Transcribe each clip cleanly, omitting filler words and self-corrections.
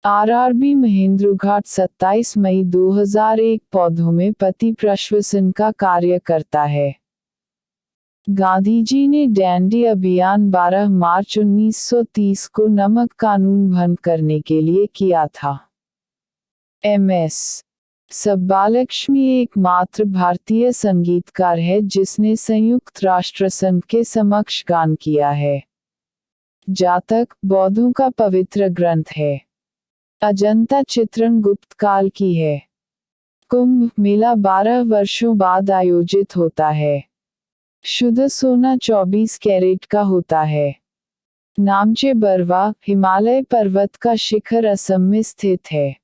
RRB महेंद्रघाट 27 मई 2001 पौधों में पति प्रश्वसन का कार्य करता है। गांधीजी ने डैंडी अभियान 12 मार्च 1930 को नमक कानून भंग करने के लिए किया था। एम.एस. सुब्बालक्ष्मी एकमात्र भारतीय संगीतकार है जिसने संयुक्त राष्ट्र संघ के समक्ष गान किया है। जातक बौद्धों का पवित्र ग्रंथ है। अजंता चित्रण गुप्त काल की है। कुंभ मेला 12 वर्षों बाद आयोजित होता है। शुद्ध सोना 24 कैरेट का होता है। नामचे बरवा हिमालय पर्वत का शिखर असम में स्थित है।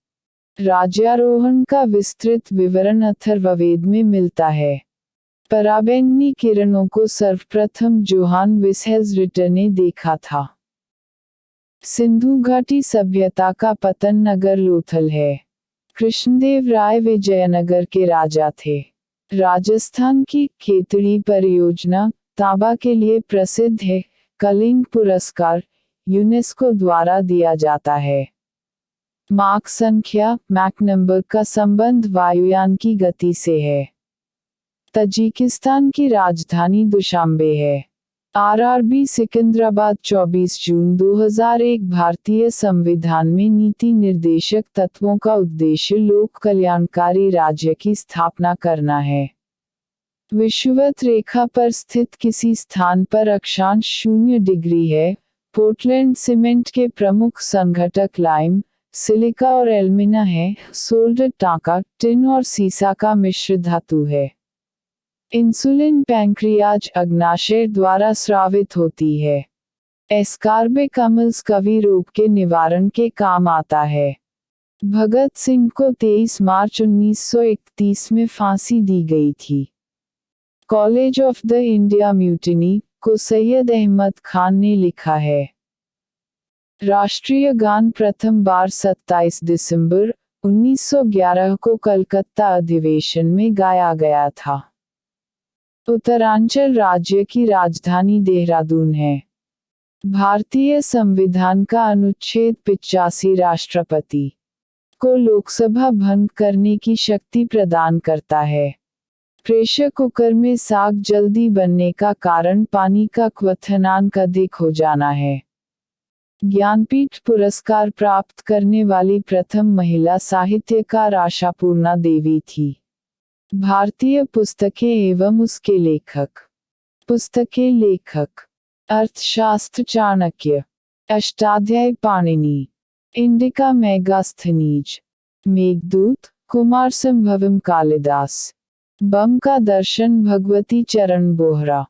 राज्यारोहण का विस्तृत विवरण अथर्ववेद में मिलता है। पराबैंगनी किरणों को सर्वप्रथम जोहान विसेल्स रिटर ने देखा था। सिंधु घाटी सभ्यता का पतन नगर लोथल है। कृष्णदेव राय विजयनगर के राजा थे। राजस्थान की खेतड़ी परियोजना तांबा के लिए प्रसिद्ध है। कलिंग पुरस्कार यूनेस्को द्वारा दिया जाता है। माक संख्या मैक नंबर का संबंध वायुयान की गति से है। तजिकिस्तान की राजधानी दुशांबे है। आरआरबी सिकंदराबाद 24 जून 2001 भारतीय संविधान में नीति निर्देशक तत्वों का उद्देश्य लोक कल्याणकारी राज्य की स्थापना करना है। विषुवत रेखा पर स्थित किसी स्थान पर अक्षांश 0 डिग्री है। पोर्टलैंड सीमेंट के प्रमुख संघटक लाइम, सिलिका और एल्मिना है। सोल्डर टांका, टिन और सीसा का मिश्र धातु है। इंसुलिन पैंक्रियाज अग्नाशय द्वारा स्रावित होती है। एस्कार्बिक अम्ल कवि रोग के निवारण के काम आता है। भगत सिंह को 23 मार्च 1931 में फांसी दी गई थी। College of the India mutiny को सैयद अहमद खान ने लिखा है। राष्ट्रीय गान प्रथम बार 27 दिसंबर 1911 को कलकत्ता अधिवेशन में गाया गया था। उत्तरांचल राज्य की राजधानी देहरादून है। भारतीय संविधान का अनुच्छेद 85 राष्ट्रपति को लोकसभा भंग करने की शक्ति प्रदान करता है। प्रेशर कुकर में साग जल्दी बनने का कारण पानी का क्वथनांक अधिक हो जाना है। ज्ञानपीठ पुरस्कार प्राप्त करने वाली प्रथम महिला साहित्यकार आशापूर्णा देवी थी। भारतीय पुस्तकें एवं उसके लेखक। पुस्तकें लेखक अर्थशास्त्र चाणक्य, अष्टाध्यायी पाणिनि, इंडिका मेगास्थनीज, मेघदूत कुमार संभवम कालिदास, बम का दर्शन भगवती चरण बोहरा,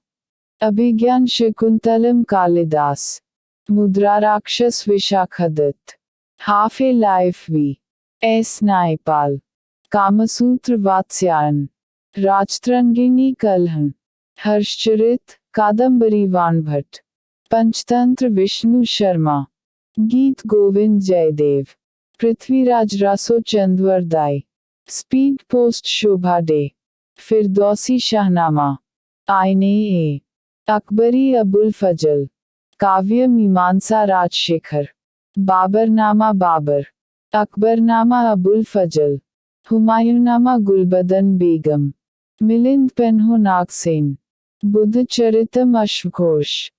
अभिज्ञान Shakuntalam Kalidas, Mudra Rakshasa Vishakhadatta, Half a Life V S. Naipaul, Kamasutra Vatsyayan, Rajatarangini Kalhana, Harshacharita Kadambari Banabhatta, Panchatantra Vishnu Sharma, Geet Govind Jayadev, Prithviraj Raso Chandbardai, Speed Post Shobha De, Firdausi Shahnama, Ain i Akbari Abul Fazal, Kavya Mimamsa Rajshekhar, Baburnama Babur, Akbarnama Abul Fazal, Humayunnama Gulbadan Begum, Milind Panho Nagasena, Buddha Charitam अश्वघोष,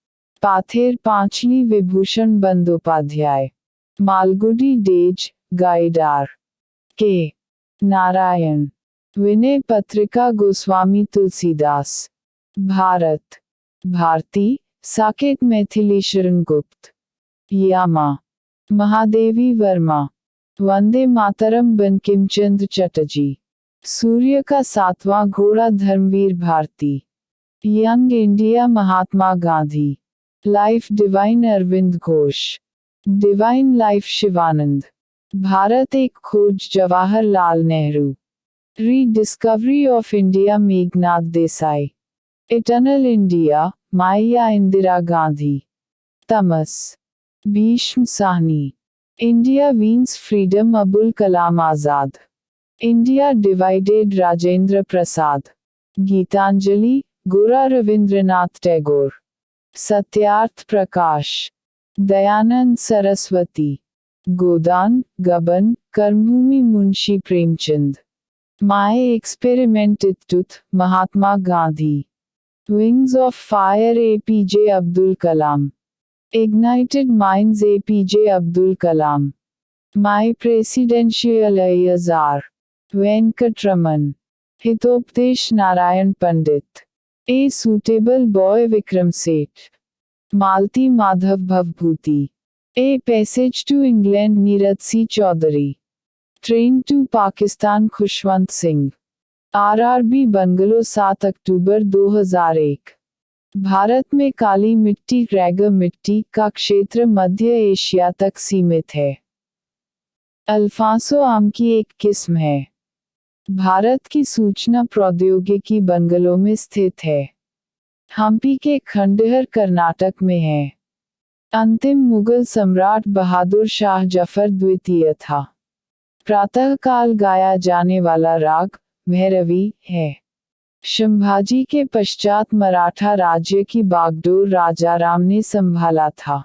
Pather Panchali Bibhutibhushan Bandopadhyay, Malgudi Days Guide R, K Narayan, Vinay Patrika Goswami Tulsidas, Bharat Bharti Saket Maithilisharan Gupt, यामा महादेवी वर्मा, वंदे मातरम बंकिमचंद्र चटर्जी, सूर्य का 7वां घोड़ा Dharmvir Bharati, Young India Mahatma Gandhi, Life Divine Aurobindo Ghosh, Divine Life Shivanand, Bharat एक खोज Jawaharlal Nehru, Rediscovery of India Meghnad Desai, Eternal India माया Indira Gandhi, Tamas Bhisham Sahni, India Wins Freedom Abul Kalam Azad, India Divided Rajendra Prasad, Gitanjali Gora Rabindranath Tagore, Satyarth Prakash, Dayanand Saraswati, Godan, Gaban, Karmabhoomi Munshi Premchand. My Experiment Mahatma Gandhi. Wings of Fire APJ Abdul Kalam. Ignited Minds APJ Abdul Kalam. My Presidential Years R Venkataraman. Hitopadesha Narayan Pandit. A Suitable Boy Vikram Seth. Malati Madhav Bhavabhuti. A Passage to England Neeraj C Chaudhuri. Train to Pakistan Khushwant Singh. RRB Bangalore 7 October 2001। Bharat में काली मिट्टी रैगर मिट्टी का क्षेत्र मध्य Asia तक सीमित है। Alphonso आम की एक किस्म है। भारत की सूचना प्रौद्योगिकी बंगलो में स्थित है। हम्पी के खंडहर कर्नाटक में है। अंतिम मुगल सम्राट बहादुर शाह जफर द्वितीय था। प्रातःकाल गाया जाने वाला राग भैरवी है। संभाजी के पश्चात मराठा राज्य की बागडोर राजाराम ने संभाला था।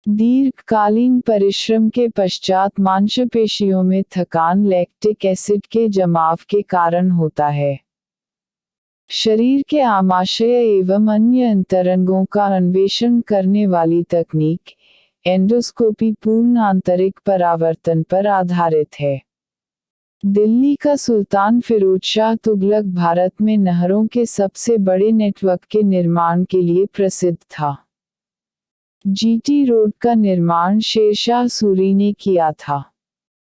दीर्घकालीन परिश्रम के पश्चात मांसपेशियों में थकान लैक्टिक एसिड के जमाव के कारण होता है। शरीर के आमाशय एवं अन्य अंतरंगों का अन्वेषण करने वाली तकनीक एंडोस्कोपी पूर्ण आंतरिक परावर्तन पर आधारित है। दिल्ली का सुल्तान फिरोज शाह तुगलक भारत में नहरों के सबसे बड़े नेटवर्क के निर्माण के लिए प्रसिद्ध था। GT रोड का निर्माण शेरशाह सूरी ने किया था।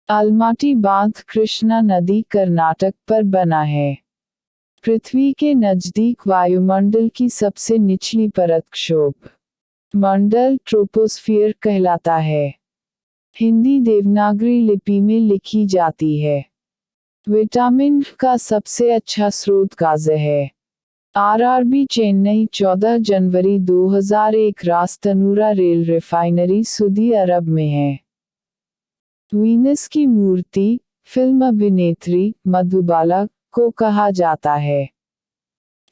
अलमाटी बांध कृष्णा नदी कर्नाटक पर बना है। पृथ्वी के नजदीक वायुमंडल की सबसे निचली परत क्षोभ मंडल ट्रोपोस्फियर कहलाता है। हिंदी देवनागरी लिपि में लिखी जाती है। विटामिन का सबसे अच्छा स्रोत गाजर है। RRB चेन्नई 14 जनवरी 2001 रास्तनूरा रेल रिफाइनरी सऊदी अरब में है। वीनस की मूर्ति फिल्म अभिनेत्री मधुबाला को कहा जाता है।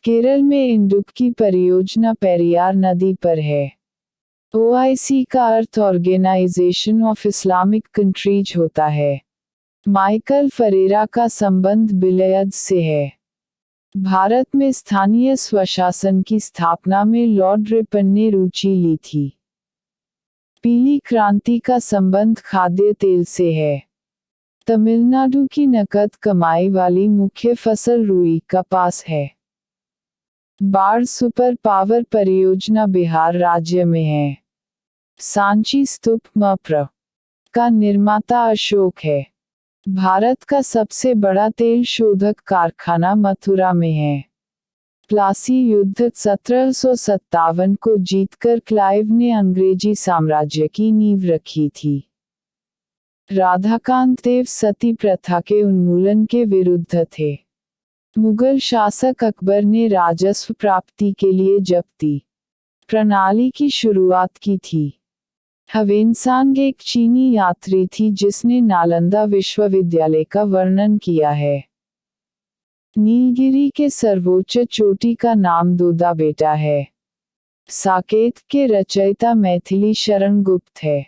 केरल में इंडुक्की परियोजना पेरियार नदी पर है। OIC का अर्थ ऑर्गेनाइजेशन ऑफ इस्लामिक कंट्रीज होता है। माइकल फरेरा का संबंध बिलयद से है। भारत में स्थानीय स्वशासन की स्थापना में लॉर्ड रिपन ने रुचि ली थी। पीली क्रांति का संबंध खाद्य तेल से है। तमिलनाडु की नकद कमाई वाली मुख्य फसल रुई कपास है। बाढ़ सुपर पावर परियोजना बिहार राज्य में है। सांची स्तूप मप्र का निर्माता अशोक है। भारत का सबसे बड़ा तेल शोधक कारखाना मथुरा में है। प्लासी युद्ध 1757 को जीतकर क्लाइव ने अंग्रेजी साम्राज्य की नींव रखी थी। राधाकांत देव सती प्रथा के उन्मूलन के विरुद्ध थे। मुगल शासक अकबर ने राजस्व प्राप्ति के लिए जब्ती प्रणाली की शुरुआत की थी। ह्वेनसांग एक चीनी यात्री थी जिसने नालंदा विश्वविद्यालय का वर्णन किया है। नीलगिरी के सर्वोच्च चोटी का नाम दोदा बेटा है। साकेत के रचयिता मैथिली शरण गुप्त है।